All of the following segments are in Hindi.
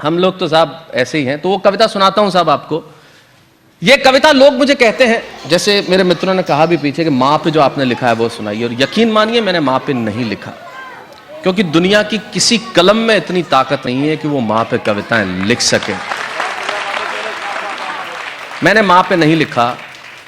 हम लोग तो साहब ऐसे ही हैं। तो वो कविता सुनाता हूं साहब आपको। ये कविता लोग मुझे कहते हैं, जैसे मेरे मित्रों ने कहा भी पीछे कि माँ पे जो आपने लिखा है वो सुनाइए, और यकीन मानिए मैंने माँ पे नहीं लिखा, क्योंकि दुनिया की किसी कलम में इतनी ताकत नहीं है कि वो माँ पे कविताएं लिख सके। मैंने माँ पे नहीं लिखा।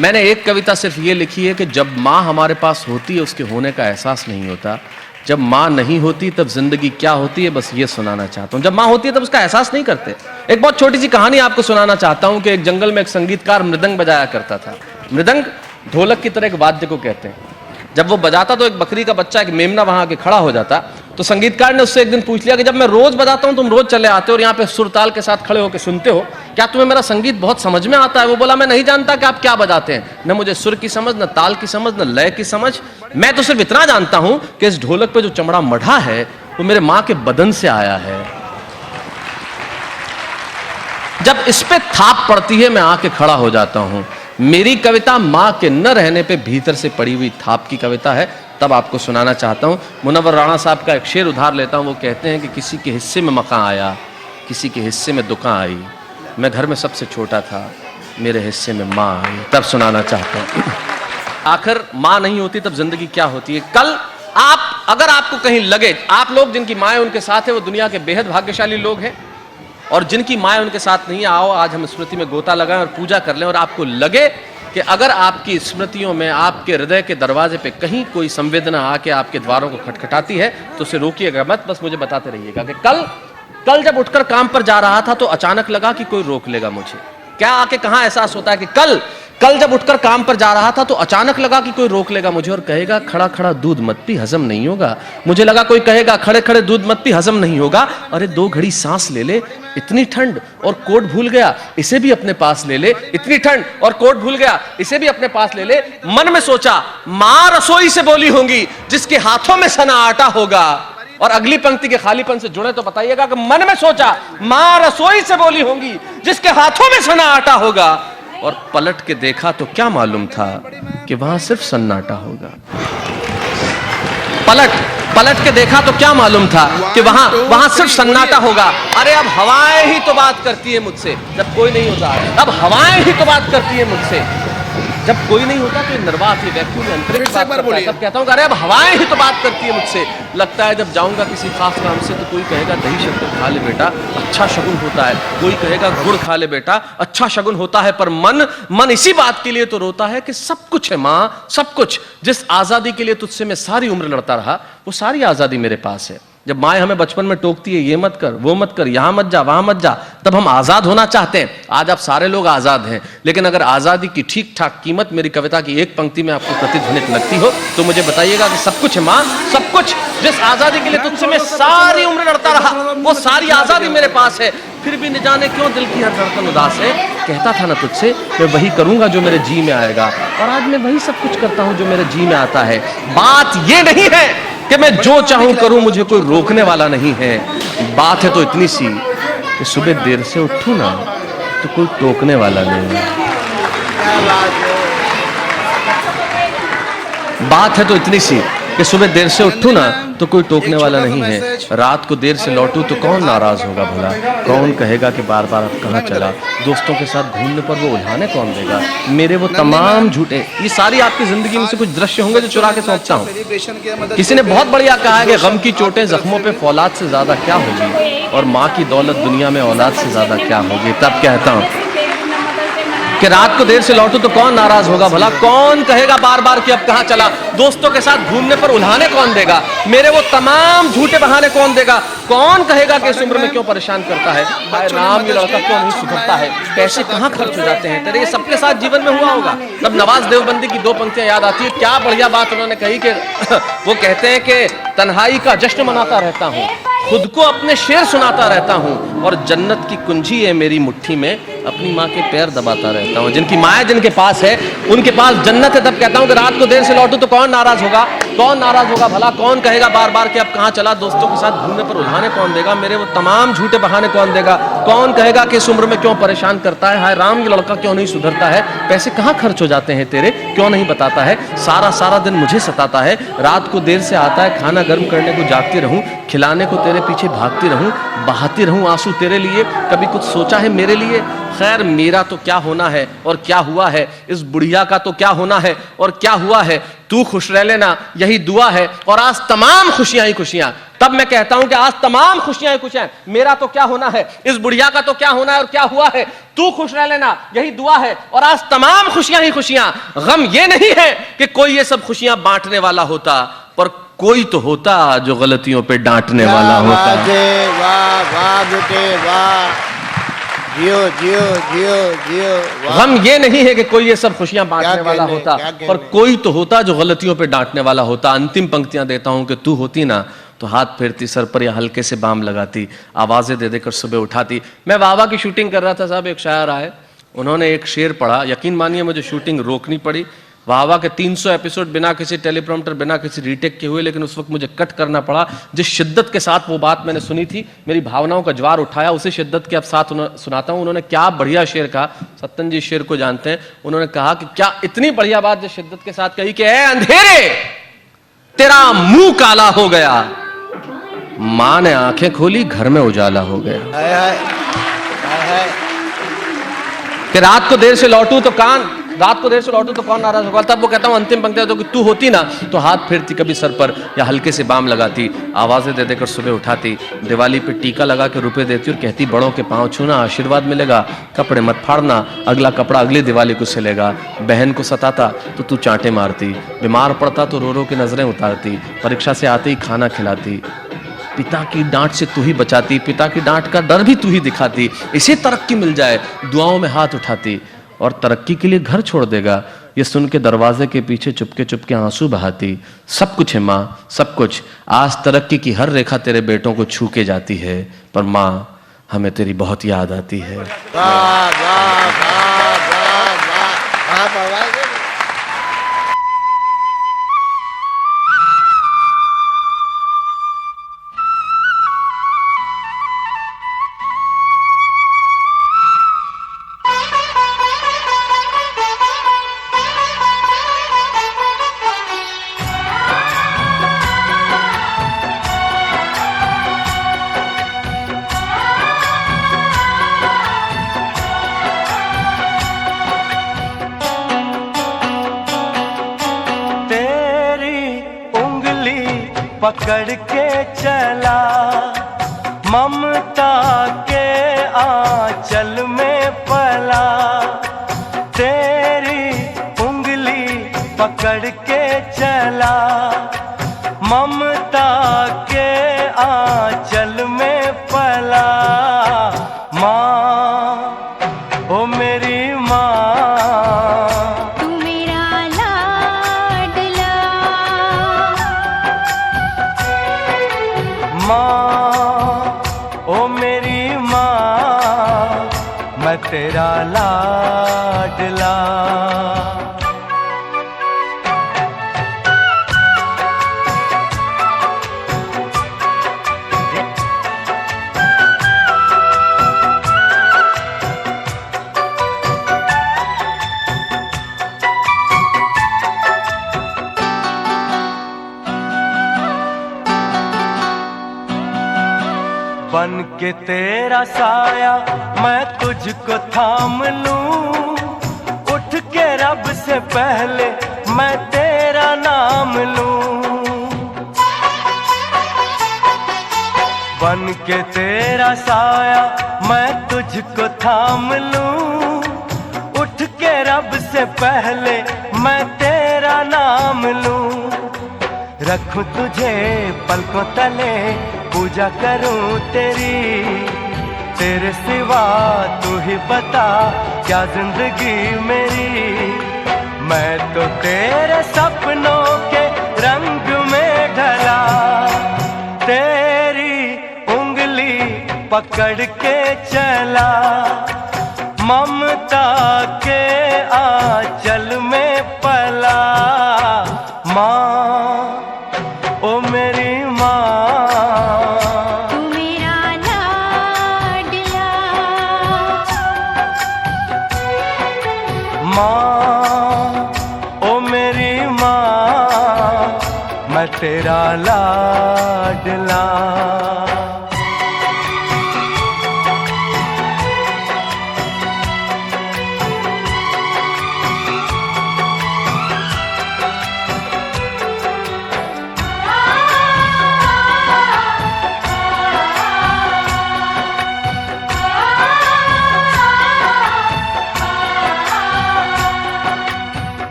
मैंने एक कविता सिर्फ ये लिखी है कि जब माँ हमारे पास होती है उसके होने का एहसास नहीं होता, जब माँ नहीं होती तब जिंदगी क्या होती है, बस ये सुनाना चाहता हूं। जब माँ होती है तब उसका एहसास नहीं करते। एक बहुत छोटी सी कहानी आपको सुनाना चाहता हूं कि एक जंगल में एक संगीतकार मृदंग बजाया करता था। मृदंग ढोलक की तरह एक वाद्य को कहते हैं। जब वो बजाता तो एक बकरी का बच्चा, एक मेमना वहां आके खड़ा हो जाता। तो संगीतकार ने उससे एक दिन पूछ लिया कि जब मैं रोज बजाता हूं तुम रोज चले आते हो और यहाँ पे सुरताल के साथ खड़े होकर सुनते हो, क्या तुम्हें मेरा संगीत बहुत समझ में आता है? वो बोला मैं नहीं जानता कि आप क्या बजाते हैं, न मुझे सुर की समझ, न ताल की समझ, न लय की समझ। मैं तो सिर्फ इतना जानता हूं कि इस ढोलक पे जो चमड़ा मढ़ा है वो मेरे मां के बदन से आया है। जब इस पे थाप पड़ती है मैं आके खड़ा हो जाता हूं। मेरी कविता मां के न रहने पे भीतर से पड़ी हुई थाप की कविता है। तब आपको सुनाना चाहता हूं। मुनव्वर राणा साहब का एक शेर उधार लेता हूं। वो कहते हैं कि किसी के हिस्से में मकान आया, किसी के हिस्से में दुकान आई, मैं घर में सबसे छोटा था, मेरे हिस्से में मां आई। तब सुनाना चाहता हूं। आखिर मां नहीं होती तब जिंदगी क्या होती है? कल आप, अगर आपको कहीं लगे, आप लोग जिनकी माएँ उनके साथ है वो दुनिया के बेहद भाग्यशाली लोग हैं, और जिनकी माएँ उनके साथ नहीं, आओ आज हम स्मृति में गोता लगाएं और पूजा कर लें। और आपको लगे कि अगर आपकी स्मृतियों में, आपके हृदय के दरवाजे पे कहीं कोई संवेदना आके आपके द्वारों को खटखटाती है तो उसे रोकिएगा मत, बस मुझे बताते रहिएगा कि कल जब उठकर काम पर जा रहा था तो अचानक लगा कि कोई रोक लेगा मुझे। क्या आके कहां एहसास होता है कि कल जब उठकर काम पर जा रहा था तो अचानक लगा कि कोई रोक लेगा मुझे और कहेगा खड़ा खड़ा दूध मत पी, हजम नहीं होगा। मुझे लगा कोई कहेगा खड़े खड़े दूध मत पी, हजम नहीं होगा। अरे 2 घड़ी सांस ले ले, इतनी ठंड, और कोट भूल गया, इसे भी अपने पास ले ले, इतनी ठंड और कोट भूल गया, इसे भी अपने पास ले ले। मन में सोचा मां रसोई से बोली होंगी जिसके हाथों में सना आटा होगा। और अगली पंक्ति के खालीपन से जुड़े तो बताइएगा कि मन में सोचा मां रसोई से बोली होंगी जिसके हाथों में सना आटा होगा। और पलट के देखा तो क्या मालूम था कि वहां सिर्फ सन्नाटा होगा। पलट के देखा तो क्या मालूम था कि वहां सिर्फ सन्नाटा होगा। अरे अब हवाएं ही तो बात करती है मुझसे जब कोई नहीं होता। अब हवाएं ही तो बात करती है मुझसे जब कोई नहीं होता। तो निर्वात, वैक्यूम, अंतरिक्ष बात करता है। तब कहता हूं अरे अब हवाएं ही तो बात करती है मुझसे। लगता है जब जाऊंगा किसी खास काम से तो कोई कहेगा दही शक्कर खा ले बेटा, अच्छा शगुन होता है। कोई कहेगा गुड़ खा ले बेटा, अच्छा शगुन होता है। पर मन इसी बात के लिए तो रोता है कि सब कुछ है मां, सब कुछ। जिस आजादी के लिए तुझसे मैं सारी उम्र लड़ता रहा वो सारी आजादी मेरे पास है। जब माँ हमें बचपन में टोकती है ये मत कर, वो मत कर, यहां मत जा, वहां मत जा, तब हम आजाद होना चाहते हैं। आज आप सारे लोग आजाद हैं, लेकिन अगर आजादी की ठीक ठाक कीमत मेरी कविता की एक पंक्ति में आपको प्रतिध्वनित लगती हो तो मुझे बताइएगा कि सब कुछ है माँ, सब कुछ। जिस आजादी के लिए तुझसे मैं सारी उम्र लड़ता रहा वो सारी आजादी मेरे पास है। फिर भी न जाने क्यों दिल की हर धड़कन उदास है। कहता था ना तुझसे मैं वही करूंगा जो मेरे जी में आएगा, और आज मैं वही सब कुछ करता हूं जो मेरे जी में आता है। बात ये नहीं है कि मैं जो चाहूं करूं, मुझे कोई रोकने वाला नहीं है। बात है तो इतनी सी कि सुबह देर से उठूं ना तो कोई टोकने वाला नहीं है। बात है तो इतनी सी कि सुबह देर से उठूं ना तो कोई टोकने वाला नहीं है। रात को देर से लौटूं तो कौन नाराज होगा भला, कौन कहेगा कि बार बार अब कहाँ चला। दोस्तों के साथ घूमने पर वो उल्हाने कौन देगा, मेरे वो तमाम झूठे। ये सारी आपकी जिंदगी में से कुछ दृश्य होंगे जो चुरा के सोचता हूँ। किसी ने बहुत बढ़िया कहा है कि गम की चोटें जख्मों पे फौलाद से ज्यादा क्या होगी, और माँ की दौलत दुनिया में औलाद से ज्यादा क्या होगी। तब कहता हूँ कि रात को देर से लौटूं तो कौन नाराज होगा भला, कौन कहेगा बार बार कि अब कहां चला। दोस्तों के साथ घूमने पर उल्हाने कौन देगा, मेरे वो तमाम झूठे बहाने कौन देगा। कौन कहेगा कि इस उम्र में क्यों परेशान करता है, हाय राम ये लड़का क्यों नहीं सुधरता है, पैसे कहां खर्च हो जाते हैं। तेरे ये सबके साथ जीवन में हुआ होगा। तब नवाज देवबंदी की 2 पंक्तियां याद आती है। क्या बढ़िया बात उन्होंने कही कि वो कहते हैं कि तन्हाई का जश्न मनाता रहता हूँ, खुद को अपने शेर सुनाता रहता हूँ, और जन्नत की कुंजी है मेरी मुट्ठी में, अपनी माँ के पैर दबाता रहता हूँ। जिनकी माँ जिनके पास है उनके पास जन्नत है। तब कहता हूँ कि रात को देर से लौटूं तो कौन नाराज होगा, कौन नाराज होगा भला, कौन कहेगा बार बार कि अब कहाँ चला। दोस्तों के साथ घूमने पर उल्हाने कौन देगा, मेरे वो तमाम झूठे बहाने कौन देगा। कौन कहेगा कि इस उम्र में क्यों परेशान करता है, हाय राम ये लड़का क्यों नहीं सुधरता है, पैसे कहाँ खर्च हो जाते हैं तेरे, क्यों नहीं बताता है, सारा सारा दिन मुझे सताता है, रात को देर से आता है, खाना गर्म करने को जागती रहूं, खिलाने को तेरे पीछे भागती रहूं, बहाती रहूं आंसू तेरे लिए, कभी कुछ सोचा है मेरे लिए। खैर मेरा तो क्या होना है और क्या हुआ है, इस बुढ़िया का तो क्या होना है और क्या हुआ है, तू खुश रह लेना यही दुआ है, और आज तमाम खुशियां ही खुशियां। तब मैं कहता हूं कि आज तमाम खुशियां ही खुशियां, मेरा तो क्या होना है, इस बुढ़िया का तो क्या होना है और क्या हुआ है, तू खुश रह लेना यही दुआ है, और आज तमाम खुशियां ही खुशियां। गम ये नहीं है कि कोई ये सब खुशियां बांटने वाला होता, पर कोई तो होता जो गलतियों पे डांटने वाला होता। वाह वाह बेटे वाह, जियो जियो जियो जियो। गम ये नहीं है कि कोई ये सब खुशियां बांटने वाला होता, पर कोई तो होता जो गलतियों पे डांटने वाला होता। अंतिम पंक्तियां देता हूं कि तू होती ना तो हाथ फेरती सर पर या हल्के से बाम लगाती, आवाजें दे देकर सुबह उठाती। मैं वावा की शूटिंग कर रहा था साहब, एक शायर आए, उन्होंने एक शेर पढ़ा, यकीन मानिए मुझे शूटिंग रोकनी पड़ी। वाहवा के 300 एपिसोड बिना किसी टेलीप्रॉम्प्टर बिना किसी रीटेक के हुए, लेकिन उस वक्त मुझे कट करना पड़ा। जिस शिद्दत के साथ वो बात मैंने सुनी थी, मेरी भावनाओं का ज्वार उठाया, उसी शिद्दत के अब साथ सुनाता हूं। उन्होंने क्या बढ़िया शेर कहा, सत्तन जी शेर को जानते हैं, उन्होंने कहा कि क्या इतनी बढ़िया बात जिस शिद्दत के साथ कही कि ए अंधेरे तेरा मुंह काला हो गया, मां ने आंखें खोली घर में उजाला हो गया। हाय हाय हाय। कि रात को देर से लौटूं तो कौन नाराज होगा। तब वो कहता हूं अंतिम पंक्ति तो कि तू होती ना तो हाथ फेरती कभी सर पर या हल्के से बाम लगाती, आवाजें दे देकर सुबह उठाती, दिवाली पे टीका लगा के रुपए देती और कहती बड़ों के पांव छूना आशीर्वाद मिलेगा, कपड़े मत फाड़ना अगला कपड़ा अगली दिवाली को सिलेगा। बहन को सताता तो तू चांटे मारती, बीमार पड़ता तो रो रो के नजरें उतारती, परीक्षा से आते ही खाना खिलाती, पिता की डांट से तू ही बचाती, पिता की डांट का डर भी तू ही दिखाती, इसे तरक्की मिल जाए दुआओं में हाथ उठाती, और तरक्की के लिए घर छोड़ देगा ये सुन के दरवाजे के पीछे चुपके चुपके आंसू बहाती। सब कुछ है माँ सब कुछ, आज तरक्की की हर रेखा तेरे बेटों को छू के जाती है, पर माँ हमें तेरी बहुत याद आती है। वाह वाह वाह वाह वाह वाह। पकड़ के चला ममता के आंचल में पला, तेरी उंगली पकड़ के चला ममता के आंचल में पला। माँ ओ मेरी माँ, ओ मेरी माँ मैं तेरा लाडला। बन के तेरा साया मैं तुझको थाम लूं, उठ के रब से पहले मैं तेरा नाम लूं। बन के तेरा साया मैं तुझको थाम लूं, उठ के रब से पहले मैं तेरा नाम लूं। रखूं तुझे पलकों तले पूजा करूं तेरी, तेरे सिवा तू ही बता क्या जिंदगी मेरी। मैं तो तेरे सपनों के रंग में ढला, तेरी उंगली पकड़ के चला ममता के आंचल में पला। माँ ओ मेरी माँ, तू मेरा लाडला। तेरा लाडला।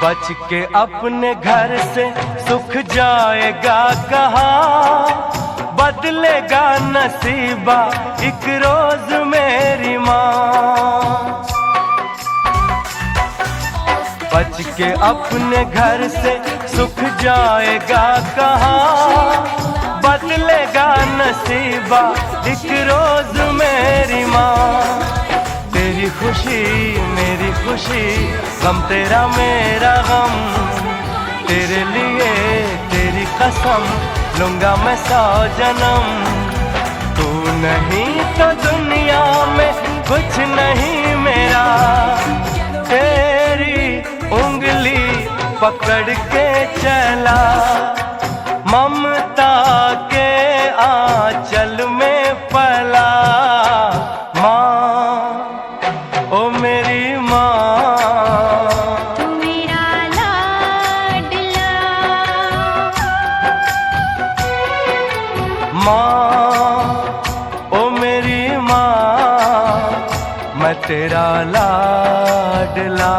बच के अपने घर से सुख जाएगा कहाँ, बदलेगा नसीबा एक रोज मेरी माँ। बच के अपने घर से सुख जाएगा कहाँ, बदलेगा नसीबा एक रोज मेरी माँ। तेरी खुशी मेरी खुशी, गम तेरा मेरा गम, तेरे लिए तेरी कसम लूंगा मैं 100 जन्म। तू नहीं तो दुनिया में कुछ नहीं मेरा, तेरी उंगली पकड़ के चला, ममता के आंचल में पला। माँ ओ मेरी माँ, तू मेरा लाडला। माँ ओ मेरी माँ, मैं तेरा लाडला।